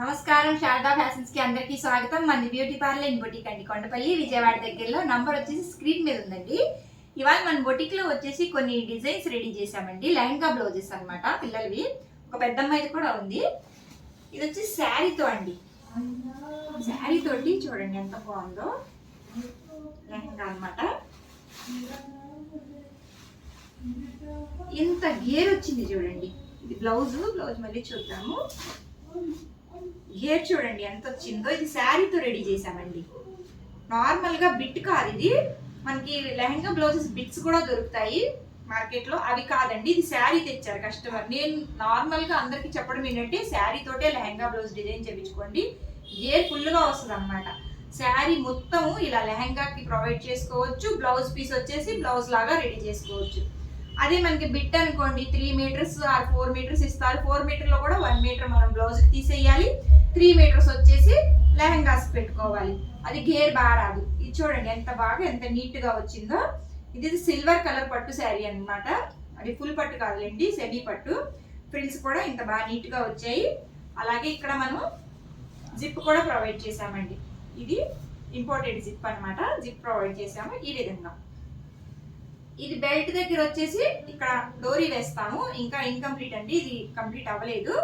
నమస్కారం, శారదా ఫ్యాషన్స్ కి అందరికీ స్వాగతం. మన బ్యూటీ పార్లర్ ఇన్ బొటిక్ అండి, కొండపల్లి విజయవాడ దగ్గరలో. నంబర్ వచ్చేసి స్క్రీన్ మీద ఉందండి. ఇవాళ మన బొటిక్ లో వచ్చేసి కొన్ని డిజైన్స్ రెడీ చేసామండి. లెహంగా బ్లౌజెస్ అన్నమాట, పిల్లలవి. ఒక పెద్ద అమ్మాయిది కూడా ఉంది. ఇది వచ్చి శారీతో అండి. శారీ తోటి చూడండి ఎంత బాగుందో లెహంగా అన్నమాట. ఇంత గేర్ వచ్చింది చూడండి. ఇది బ్లౌజ్ మళ్ళీ చూద్దాము. హెయిర్ చూడండి ఎంత వచ్చిందో. ఇది శారీతో రెడీ చేసామండి. నార్మల్ గా బిట్ కాదు ఇది. మనకి లెహంగా బ్లౌజెస్ బిట్స్ కూడా దొరుకుతాయి మార్కెట్ లో, అవి కాదండి. ఇది శారీ తెచ్చారు కస్టమర్. నేను నార్మల్ గా అందరికి చెప్పడం ఏంటంటే శారీ తోటే లెహంగా బ్లౌజ్ డిజైన్ చేయించుకోండి, హెయిర్ ఫుల్ గా వస్తుంది అనమాట. శారీ మొత్తం ఇలా లెహంగాకి ప్రొవైడ్ చేసుకోవచ్చు. బ్లౌజ్ పీస్ వచ్చేసి బ్లౌజ్ లాగా రెడీ చేసుకోవచ్చు. అదే మనకి బిట్ అనుకోండి 3 మీటర్స్ ఆర్ 4 మీటర్స్ ఇస్తారు. 4 మీటర్ లో కూడా 1 మీటర్ మనం బ్లౌజ్ తీసేయాలి. 3 మీటర్స్ వచ్చేసి లెహంగాస్ పెట్టుకోవాలి. అది గేర్ బాగా రాదు. ఇది చూడండి ఎంత నీట్ గా వచ్చిందో. ఇది సిల్వర్ కలర్ పట్టు శారీ అన్నమాట. అది ఫుల్ పట్టు కాదులేండి, సెమీ పట్టు. ఫ్రిల్స్ కూడా ఇంత బాగా నీట్ గా వచ్చాయి. అలాగే ఇక్కడ మనం జిప్ కూడా ప్రొవైడ్ చేసామండి. ఇది ఇంపోర్టెడ్ జిప్ అన్నమాట. జిప్ ప్రొవైడ్ చేసాము ఈ విధంగా. ఇది బెల్ట్ దగ్గర వచ్చేసి ఇక్కడ డోరీ వేస్తాము. ఇంకా ఇన్కంప్లీట్ అండి, ఇది కంప్లీట్ అవ్వలేదు.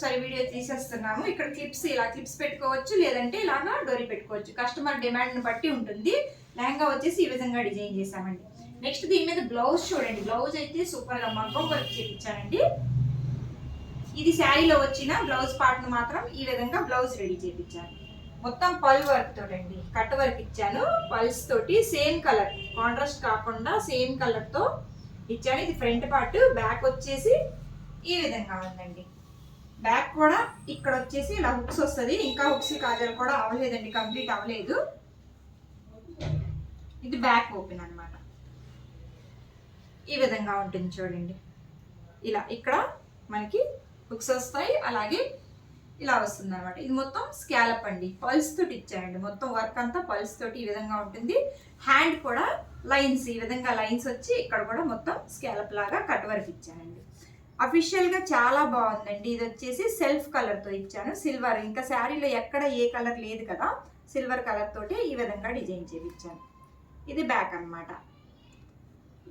సరే వీడియో తీసేస్తున్నాము. ఇక్కడ ఇలా క్లిప్స్ పెట్టుకోవచ్చు, లేదంటే ఇలాగా డోరీ పెట్టుకోవచ్చు. కస్టమర్ డిమాండ్ బట్టి ఉంటుంది. లెహంగా వచ్చేసి ఈ విధంగా డిజైన్ చేసామండి. నెక్స్ట్ దీని మీద బ్లౌజ్ చూడండి. బ్లౌజ్ అయితే సూపర్ గా మగ్గం వర్క్ చేయించానండి. ఇది శారీలో వచ్చిన బ్లౌజ్ పార్ట్ ను మాత్రం ఈ విధంగా బ్లౌజ్ రెడీ చేయించాను. మొత్తం పల్ వర్క్ తోటండి, కట్ వర్క్ ఇచ్చాను. పల్స్ తోటి సేమ్ కలర్, కాంట్రాస్ట్ కాకుండా సేమ్ కలర్ తో ఇచ్చాను. ఇది ఫ్రంట్ పార్ట్. బ్యాక్ వచ్చేసి ఈ విధంగా ఉందండి. బ్యాక్ కూడా ఇక్కడ వచ్చేసి ఇలా హుక్స్ వస్తుంది. ఇంకా హుక్స్ కాజల్ కూడా అవ్వలేదండి, కంప్లీట్ అవ్వలేదు. ఇది బ్యాక్ ఓపెన్ అన్నమాట. ఈ విధంగా ఉంటుంది చూడండి. ఇలా ఇక్కడ మనకి హుక్స్ వస్తాయి, అలాగే ఇలా వస్తుంది అనమాట. ఇది మొత్తం స్కాలప్ అండి, పల్స్ తోటి ఇచ్చానండి. మొత్తం వర్క్ అంతా పల్స్ తోటి ఈ విధంగా ఉంటుంది. హ్యాండ్ కూడా లైన్స్, ఈ విధంగా లైన్స్ వచ్చి ఇక్కడ కూడా మొత్తం స్కాలప్ లాగా కట్ వర్క్ ఇచ్చానండి. అఫీషియల్ గా చాలా బాగుందండి. ఇది వచ్చేసి సెల్ఫ్ కలర్ తో ఇచ్చాను, సిల్వర్. ఇంకా శారీలో ఎక్కడ ఏ కలర్ లేదు కదా, సిల్వర్ కలర్ తోటి ఈ విధంగా డిజైన్ చేయించాను. ఇది బ్యాక్ అన్నమాట.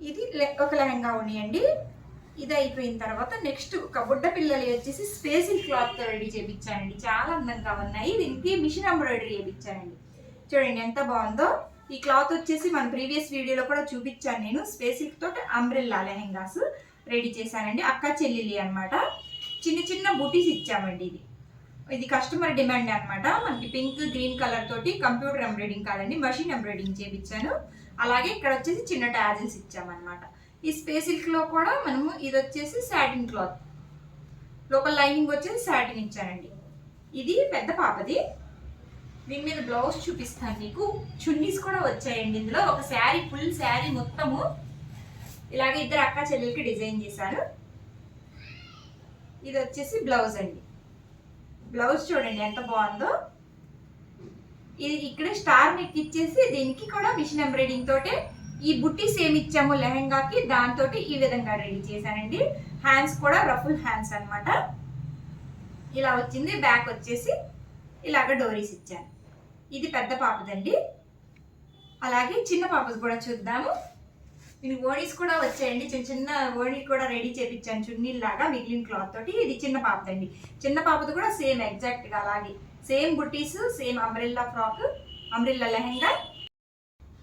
ఇది ఒక లెహంగా ఉన్నాయండి. ఇది అయిపోయిన తర్వాత నెక్స్ట్ ఒక బుడ్డ పిల్లలు వచ్చేసి స్పేసిల్ క్లాత్ తో రెడీ చేయించానండి. చాలా అందంగా ఉన్నాయి. దీనికి మిషన్ ఎంబ్రాయిడరీ చేయించానండి. చూడండి ఎంత బాగుందో. ఈ క్లాత్ వచ్చేసి మన ప్రీవియస్ వీడియోలో కూడా చూపించాను నేను. స్పేసిల్ తోటి అంబ్రెల్లా లెహంగాస్ రెడీ చేశానండి. అక్క చెల్లెలి అన్నమాట. చిన్న బుటీస్ ఇచ్చామండి. ఇది కస్టమర్ డిమాండ్ అన్నమాట. మనకి పింక్ గ్రీన్ కలర్ తోటి కంప్యూటర్ ఎంబ్రాయిడింగ్ కాదండి, మెషిన్ ఎంబ్రాయిడింగ్ చేయించాను. అలాగే ఇక్కడ వచ్చేసి చిన్న టాజిల్స్ ఇచ్చామన్నమాట. ఈ స్పేస్ సిల్క్ లో కూడా మనము ఇది వచ్చేసి సాటిన్ క్లాత్, లోపల లైనింగ్ వచ్చేసి సాటిన్ ఇచ్చానండి. ఇది పెద్ద పాపది. దీని మీద బ్లౌజ్ చూపిస్తాను మీకు. చున్నీస్ కూడా వచ్చాయండి ఇందులో. ఒక శారీ, ఫుల్ శారీ మొత్తము ఇలాగే ఇద్దరు అక్క చెల్లెలకి డిజైన్ చేశారు. ఇది వచ్చేసి బ్లౌజ్ అండి. బ్లౌజ్ చూడండి ఎంత బాగుందో. ఇది ఇక్కడ స్టార్ నెక్ ఇచ్చేసి దీనికి కూడా మిషన్ ఎంబ్రాయిడింగ్ తోటే ఈ బుట్టి సేమ్ ఇచ్చాము లెహంగాకి, దాంతో ఈ విధంగా రెడీ చేశానండి. హ్యాండ్స్ కూడా రఫుల్ హ్యాండ్స్ అన్నమాట. ఇలా వచ్చింది. బ్యాక్ వచ్చేసి ఇలాగ డోరీస్ ఇచ్చాను. ఇది పెద్ద పాపదండి. అలాగే చిన్న పాపది కూడా చూద్దాము. దీనికి ఓణీస్ కూడా వచ్చాయండి. చిన్న ఓణీ కూడా రెడీ చేయించాను చున్నీలాగా మిగిలిన క్లాత్ తోటి. ఇది చిన్న పాపదండి. చిన్న పాపది కూడా సేమ్ ఎగ్జాక్ట్ గా అలాగే సేమ్ బుట్టీస్, same umbrella frock, umbrella lehenga.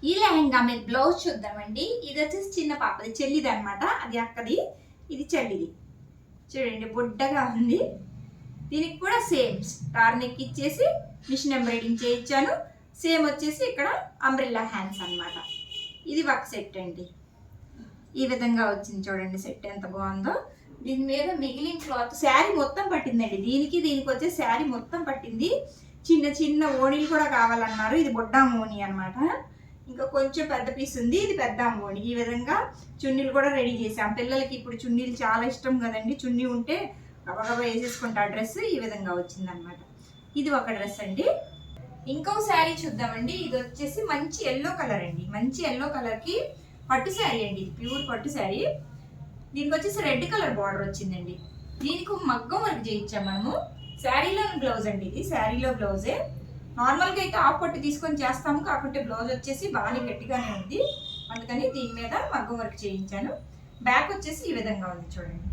ఈ లెహంగా మీద బ్లౌజ్ చూద్దామండి. ఇది వచ్చేసి చిన్న పాపది, చెల్లిది అనమాట. అది అక్కది, ఇది చెల్లిది. చూడండి బుడ్డగా ఉంది. దీనికి కూడా సేమ్ స్టార్ నెక్ ఇచ్చేసి మిషన్ ఎంబ్రాయిడింగ్ చేయించాను. సేమ్ వచ్చేసి ఇక్కడ అంబ్రెల్లా హ్యాండ్స్ అన్నమాట. ఇది ఒక సెట్ అండి. ఈ విధంగా వచ్చింది చూడండి సెట్ ఎంత బాగుందో. దీని మీద మిగిలిన క్లాత్ శారీ మొత్తం పట్టిందండి. దీనికి వచ్చే శారీ మొత్తం పట్టింది. చిన్న ఓణీలు కూడా కావాలన్నారు. ఇది బొడ్డా ఓణి అనమాట. ఇంకా కొంచెం పెద్ద పీస్ ఉంది, ఇది పెద్ద ఓణి. ఈ విధంగా చున్నీలు కూడా రెడీ చేసాం. పిల్లలకి ఇప్పుడు చున్నీలు చాలా ఇష్టం కదండి. చున్నీ ఉంటే గబగబా వేసేసుకుంటా డ్రెస్. ఈ విధంగా వచ్చిందనమాట. ఇది ఒక డ్రెస్ అండి. ఇంకో శారీ చూద్దామండి. ఇది వచ్చేసి మంచి ఎల్లో కలర్ అండి. మంచి ఎల్లో కలర్ కి పట్టు శారీ అండి. ఇది ప్యూర్ పట్టు శారీ. దీనికి వచ్చేసి రెడ్ కలర్ బార్డర్ వచ్చిందండి. దీనికి మగ్గం వర్క్ చేయించాం మనము. శారీలోని బ్లౌజ్ అండి, ఇది శారీలో బ్లౌజే. నార్మల్గా అయితే హాఫ్ పట్టు తీసుకొని చేస్తాము, కాకుంటే బ్లౌజ్ వచ్చేసి బాగానే గట్టిగానే ఉంది, అందుకని దీని మీద మగ్గం వర్క్ చేయించాను. బ్యాక్ వచ్చేసి ఈ విధంగా ఉంది చూడండి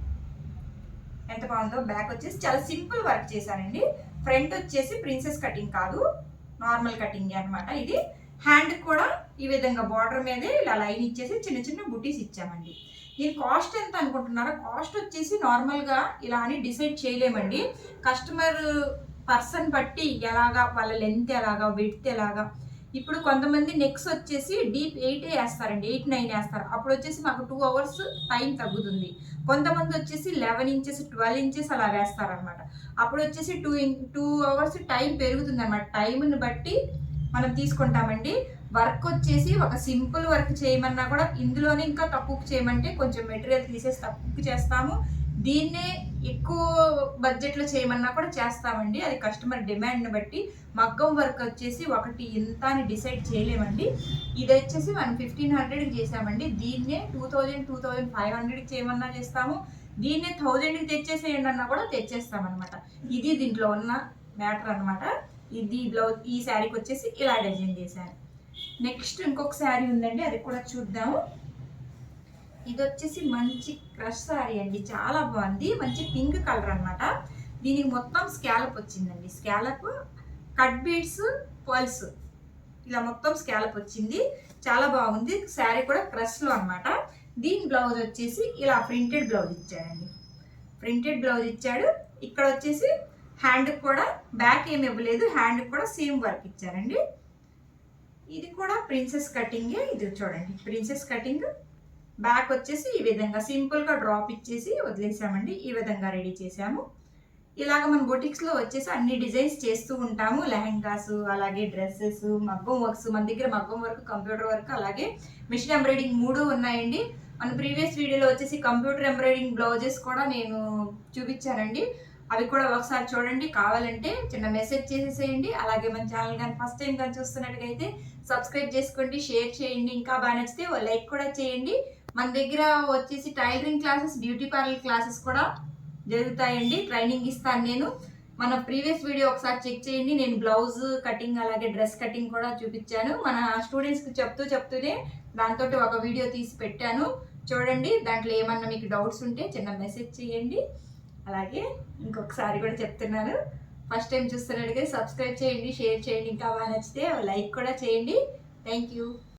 ఎంత బాగుందో. బ్యాక్ వచ్చేసి చాలా సింపుల్ వర్క్ చేశానండి. ఫ్రంట్ వచ్చేసి ప్రిన్సెస్ కటింగ్ కాదు, నార్మల్ కటింగ్ అనమాట. ఇది హ్యాండ్ కూడా ఈ విధంగా బార్డర్ మీదే ఇలా లైన్ ఇచ్చేసి చిన్న చిన్న బుటీస్ ఇచ్చామండి. దీని కాస్ట్ ఎంత అనుకుంటున్నారా? కాస్ట్ వచ్చేసి నార్మల్గా ఇలా అని డిసైడ్ చేయలేమండి. కస్టమర్ పర్సన్ బట్టి ఎలాగా, వాళ్ళ లెంత్ ఎలాగా, విడ్త్ ఎలాగా. ఇప్పుడు కొంతమంది నెక్స్ వచ్చేసి డీప్ 8 వేస్తారండి, 8, 9 వేస్తారు. అప్పుడు వచ్చేసి మాకు 2 అవర్స్ టైం తగ్గుతుంది. కొంతమంది వచ్చేసి 11 ఇంచెస్ 12 ఇంచెస్ అలా వేస్తారనమాట. అప్పుడు వచ్చేసి 2 అవర్స్ టైం పెరుగుతుంది అనమాట. టైంని బట్టి మనం తీసుకుంటామండి. వర్క్ వచ్చేసి ఒక సింపుల్ వర్క్ చేయమన్నా కూడా ఇందులోనే ఇంకా తక్కువకు చేయమంటే కొంచెం మెటీరియల్ తీసేసి తక్కువకు చేస్తాము. దీన్నే ఎక్కువ బడ్జెట్లో చేయమన్నా కూడా చేస్తామండి, అది కస్టమర్ డిమాండ్ని బట్టి. మగ్గం వర్క్ వచ్చేసి ఒకటి ఇంత అని డిసైడ్ చేయలేమండి. ఇది వచ్చేసి మనం 1500కి చేసామండి. దీన్నే 2000, 2500కి చేయమన్నా చేస్తాము. దీన్నే 1000కి తెచ్చేసేయండి అన్నా కూడా తెచ్చేస్తామన్నమాట. ఇది దీంట్లో ఉన్న మ్యాటర్ అనమాట. ఇది బ్లౌజ్, ఈ శారీకి వచ్చేసి ఇలా డిజైన్ చేశాను. నెక్స్ట్ ఇంకొక శారీ ఉందండి, అది కూడా చూద్దాము. ఇది వచ్చేసి మంచి క్రష్ శారీ అండి, చాలా బాగుంది. మంచి పింక్ కలర్ అనమాట. దీనికి మొత్తం స్కాలప్ వచ్చిందండి. స్కాలప్, కట్ బీడ్స్, పర్ల్స్, ఇలా మొత్తం స్కాలప్ వచ్చింది. చాలా బాగుంది. శారీ కూడా క్రష్లో అనమాట. దీని బ్లౌజ్ వచ్చేసి ఇలా ప్రింటెడ్ బ్లౌజ్ ఇచ్చాడండి. ప్రింటెడ్ బ్లౌజ్ ఇచ్చాడు. ఇక్కడ వచ్చేసి హ్యాండ్ కూడా బ్యాక్ ఏమి ఇవ్వలేదు, హ్యాండ్ కూడా సేమ్ వర్క్ ఇచ్చారండి. ఇది కూడా ప్రిన్సెస్ కటింగే. ఇది చూడండి ప్రిన్సెస్ కటింగ్. బ్యాక్ వచ్చేసి ఈ విధంగా సింపుల్గా డ్రాప్ ఇచ్చేసి వదిలేసామండి. ఈ విధంగా రెడీ చేసాము. ఇలాగ మన బొటిక్స్లో వచ్చేసి అన్ని డిజైన్స్ చేస్తూ ఉంటాము. లెహెంగాస్, అలాగే డ్రెస్సెస్, మగ్గం వర్క్స్. మన దగ్గర మగ్గం వర్క్, కంప్యూటర్ వర్క్, అలాగే మిషన్ ఎంబ్రాయిడింగ్ 3 ఉన్నాయండి. మన ప్రీవియస్ వీడియోలో వచ్చేసి కంప్యూటర్ ఎంబ్రాయిడింగ్ బ్లౌజెస్ కూడా నేను చూపించానండి. అవి కూడా ఒకసారి చూడండి. కావాలంటే చిన్న మెసేజ్ చేసేసేయండి. అలాగే మన ఛానల్ కానీ ఫస్ట్ టైం కానీ చూస్తున్నట్టుగైతే సబ్స్క్రైబ్ చేసుకోండి, షేర్ చేయండి. ఇంకా బాగా నచ్చితే లైక్ కూడా చేయండి. మన దగ్గర వచ్చేసి tailoring classes, beauty parlour classes కూడా జరుగుతాయండి. ట్రైనింగ్ ఇస్తాను నేను. మన ప్రీవియస్ వీడియో ఒకసారి చెక్ చేయండి. నేను బ్లౌజ్ కటింగ్ అలాగే డ్రెస్ కటింగ్ కూడా చూపించాను. మన స్టూడెంట్స్కి చెప్తూనే దాంతో ఒక వీడియో తీసి పెట్టాను, చూడండి. దాంట్లో ఏమన్నా మీకు డౌట్స్ ఉంటే చిన్న మెసేజ్ చేయండి. అలాగే ఇంకొకసారి కూడా చెప్తున్నాను, ఫస్ట్ టైం చూస్తున్నట్టుగా సబ్స్క్రైబ్ చేయండి, షేర్ చేయండి. ఇంకా బాగా నచ్చితే లైక్ కూడా చేయండి. Thank you.